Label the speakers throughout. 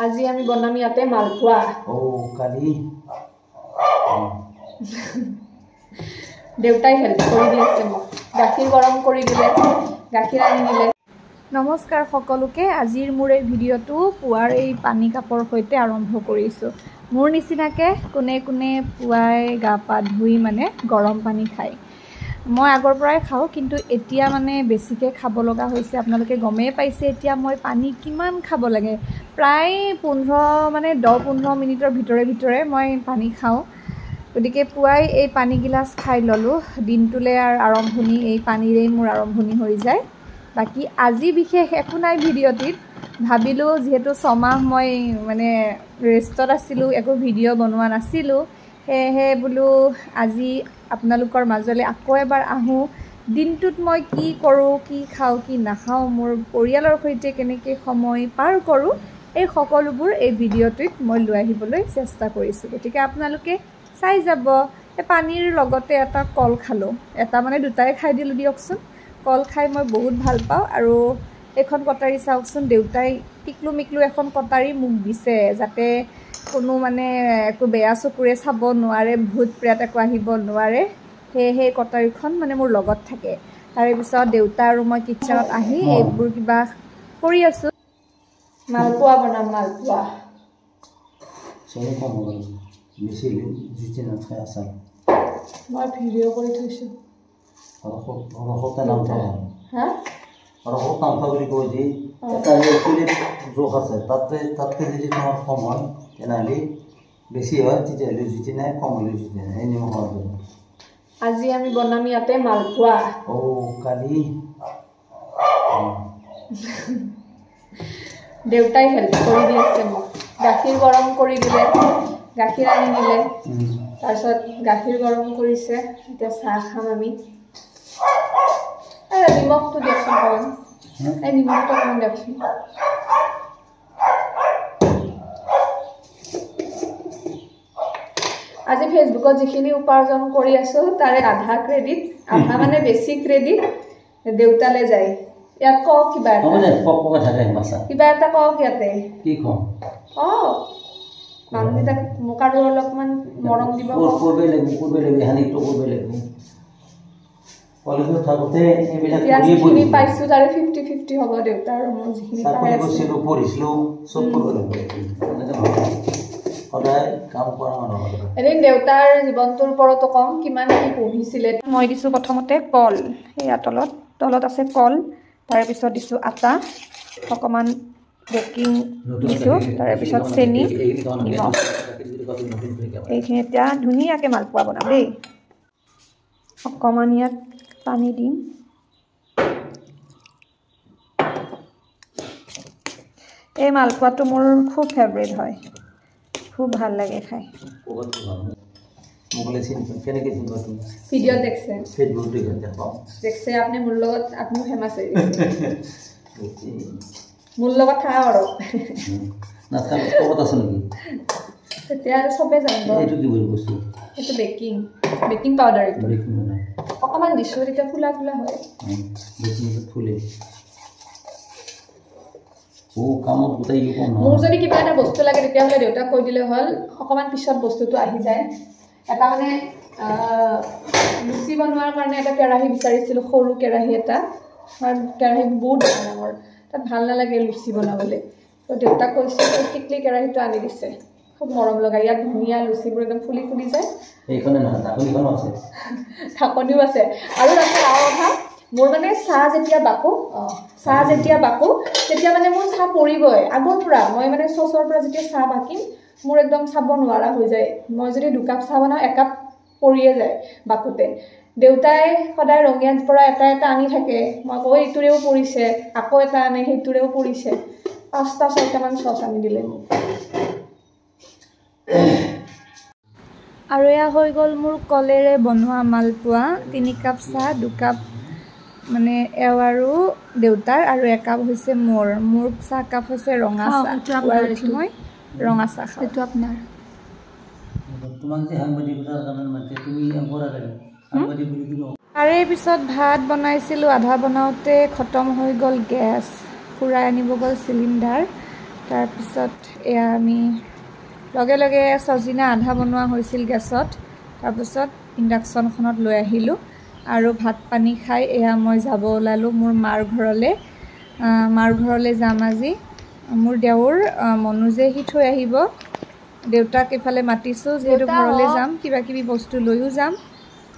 Speaker 1: আজি আমি বনাম ইয়াতে মালপোৱা
Speaker 2: কালি
Speaker 1: দেউতাই হেল্প কৰি দি আছে মোক গাখীৰ গৰম কৰি দিলে গাখীৰ আনি দিলে নমস্কাৰ সকলোকে আজিৰ মোৰ এই ভিডিঅ'টো পুৱাৰ এই পানী কাপৰ সৈতে আৰম্ভ কৰিছোঁ মোৰ নিচিনাকে কোনে কোনে পুৱাই গা পা ধুই মানে গৰম পানী খায় মই আগৰ পৰাই খাওঁ কিন্তু এতিয়া মানে বেছিকৈ খাব লগা হৈছে আপোনালোকে গমেই পাইছে এতিয়া মই পানী কিমান খাব লাগে প্ৰায় 10-15 মিনিটৰ ভিতৰে মই পানী খাওঁ গতিকে পুৱাই এই পানী গিলাস খাই ল'লোঁ দিনটোলৈ আৰু আৰম্ভণি এই পানীৰেই মোৰ আৰম্ভণি হৈ যায় বাকী আজি বিশেষ একো নাই ভিডিঅ'টিত ভাবিলোঁ যিহেতু ছমাহ মই মানে ৰেষ্টত আছিলোঁ একো ভিডিঅ' বনোৱা নাছিলোঁ সেয়েহে বোলো আজি আপোনালোকৰ মাজলৈ আকৌ এবাৰ আহোঁ দিনটোত মই কি কৰোঁ কি খাওঁ কি নাখাওঁ মোৰ পৰিয়ালৰ সৈতে কেনেকৈ সময় পাৰ কৰোঁ এই সকলোবোৰ এই ভিডিঅ'টিত মই লৈ আহিবলৈ চেষ্টা কৰিছোঁ গতিকে আপোনালোকে চাই যাব এই পানীৰ লগতে এটা কল খালোঁ এটা মানে দুটাই খাই দিলোঁ দিয়কচোন কল খাই মই বহুত ভাল পাওঁ আৰু এখন কটাৰী চাওকচোন দেউতাই টিকলু মিকলু এখন কটাৰী মোক দিছে যাতে কোনো মানে একো বেয়া চকুৰে চাব নোৱাৰে ভূত প্ৰেত একো আহিব নোৱাৰে সেই কটাৰীখন মানে মোৰ লগত থাকে তাৰে পিছত দেউতা আৰু মই কিচেনত আহি এইবোৰ কিবা কৰি আছোঁ মালপোৱা বনাম মালপোৱা
Speaker 2: বেছি জুতি নাথাকে আচাৰ
Speaker 1: মই ভিডিঅ' কৰি থৈছোঁ
Speaker 2: বুলি কৈ দি এটা জোখ আছে তাতকৈ যদি তোমাৰ কম হয় তেনেহ'লে বেছি হয় তেতিয়াহ'লে জুতি নাই কম হ'লে জুতি নাই এই নিমখ
Speaker 1: আজি আমি বনাম ইয়াতে মালপোৱা
Speaker 2: কালি
Speaker 1: দেউতাই হেল্প কৰি দি আছে মোক গাখীৰ গৰম কৰি দিলে গাখীৰ আনি দিলে তাৰপিছত গাখীৰ গৰম কৰিছে এতিয়া চাহ খাম আমি নিমখটো দিয়কচোন অকণমান এই নিমখটো অকণমান দিয়কচোন আজি ফেচবুকত যিখিনি উপাৰ্জন কৰি আছোঁ তাৰে আধা ক্ৰেডিট আধা মানে বেছি ক্ৰেডিট দেউতালৈ যায় ইয়াত কওক কিবা এটা কওক ইয়াতে মানুহকেইটাক মোক আৰু অলপমান মৰম দিব যিখিনি পাইছোঁ তাৰে 50-50 হ'ব দেউতা আৰু মোৰ যিখিনি এদিন দেউতাৰ জীৱনটোৰ ওপৰতো কম কিমান কি পঢ়িছিলে মই দিছোঁ প্ৰথমতে কল সেয়া তলত আছে কল তাৰপিছত দিছোঁ আটা অকণমান বেকিং দিছোঁ তাৰপিছত চেনি নিমখ এইখিনি এতিয়া ধুনীয়াকৈ মালপোৱা বনাম দেই অকণমান ইয়াত পানী দিম এই মালপোৱাটো মোৰ খুব ফেভৰেট হয় খুব ভাল লাগে খাই ভিডিঅ' দেখছে আপুনি মোৰ লগত আপুনি ফেমাছ হৈ গৈছে মোৰ লগত থাকা আৰু তেতিয়া চবেই জানিব এইটো বেকিং পাউডাৰ এইটো অকণমান দিছোঁ তেতিয়া ফুলা ফুলা হয় মোক যদি কিবা এটা বস্তু লাগে তেতিয়াহ'লে দেউতাক কৈ দিলে হ'ল অকণমান পিছত বস্তুটো আহি যায় এটা মানে লুচি বনোৱাৰ কাৰণে এটা কেৰাহী বিচাৰিছিলোঁ সৰু কেৰাহী এটা কেৰাহী বহুত ডাঙৰ তাত ভাল নালাগে লুচি বনাবলৈ তো দেউতাক কৈছোঁ টিকলি কেৰাহীটো আনি দিছে খুব মৰম লগা ইয়াত ধুনীয়া লুচিবোৰ একদম ফুলি ফুলি যায় ঢাকনিও আছে আৰু তাতে আৰু কথা মোৰ মানে চাহ যেতিয়া বাকো তেতিয়া মানে মোৰ চাহ পৰিবই আগৰ পৰা মই মানে চচৰ পৰা যেতিয়া চাহ বাকিম মোৰ একদম চাব নোৱাৰা হৈ যায় মই যদি 2 কাপ চাহ বনাওঁ 1 কাপ পৰিয়ে যায় বাকোতে দেউতাই সদায় ৰঙিয়াৰ পৰা এটা আনি থাকে মই কওঁ এইটোৰেও পৰিছে আকৌ এটা আনে সেইটোৰেও পৰিছে 5-6টামান চচ আনি দিলে মোক আৰু এয়া হৈ গ'ল মোৰ কলেৰে বনোৱা মালপোৱা 3 কাপ চাহ 2 কাপ মানে এওঁ আৰু দেউতাৰ আৰু 1 কাপ হৈছে মোৰ চাহ কাপ হৈছে ৰঙা চাহ মই ৰঙা চাহ খাওঁ এইটো আপোনাৰ তাৰে পিছত ভাত বনাইছিলোঁ আধা বনাওঁতে খতম হৈ গ'ল গেছ ফুৰাই আনিব গ'ল চিলিণ্ডাৰ তাৰপিছত এয়া আমি লগে লগে সজিনা আধা বনোৱা হৈছিল গেছত তাৰপিছত ইণ্ডাকশ্যনখনত লৈ আহিলোঁ আৰু ভাত পানী খাই এয়া মই যাব ওলালোঁ মোৰ মাৰ ঘৰলৈ যাম আজি মোৰ দেউৰ মনুজে সি থৈ আহিব দেউতাক ইফালে মাতিছোঁ যিহেতু ঘৰলৈ যাম কিবা কিবি বস্তু লৈও যাম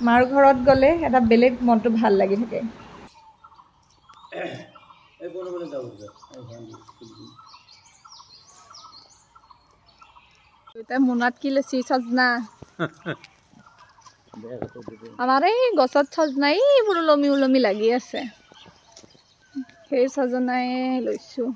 Speaker 1: মাৰ ঘৰত গ'লে এটা বেলেগ মনটো ভাল লাগি থাকে মনত কি লৈছি সজনা আমাৰ এই গছত সজনা এইবোৰ ওলমি লাগি আছে সেই সজনাই লৈছোঁ